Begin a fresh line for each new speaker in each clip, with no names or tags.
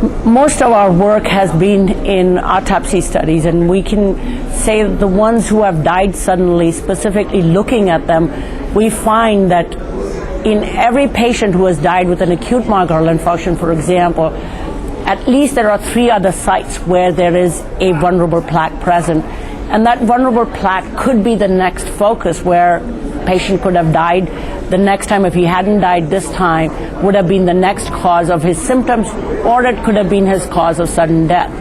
Most of our work has been in autopsy studies, and we can say that the ones who have died suddenly, specifically looking at them, we find that in every patient who has died with an acute myocardial infarction, for example, at least there are 3 other sites where there is a vulnerable plaque present. And that vulnerable plaque could be the next focus, where patient could have died the next time. If he hadn't died this time, would have been the next cause of his symptoms, or it could have been his cause of sudden death.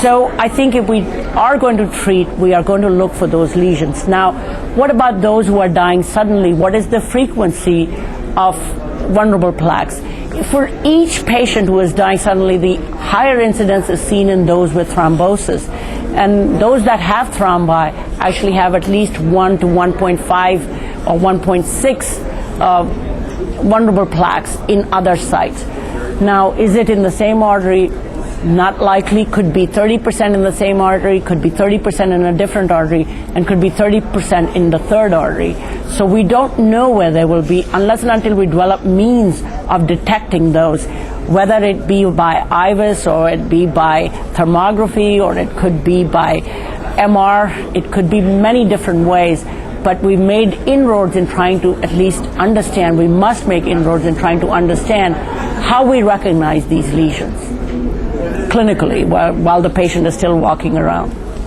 So I think if we are going to treat, we are going to look for those lesions. Now, what about those who are dying suddenly? What is the frequency of vulnerable plaques? For each patient who is dying suddenly, the higher incidence is seen in those with thrombosis. And those that have thrombi actually have at least 1 to 1.5 or 1.6 vulnerable plaques in other sites. Now, is it in the same artery? Not likely. Could be 30% in the same artery, could be 30% in a different artery, and could be 30% in the third artery. So we don't know where they will be unless and until we develop means of detecting those, whether it be by IVUS, or it be by thermography, or it could be by MR. It could be many different ways. But we've made inroads in trying to at least understand, we must make inroads in trying to understand how we recognize these lesions clinically while the patient is still walking around.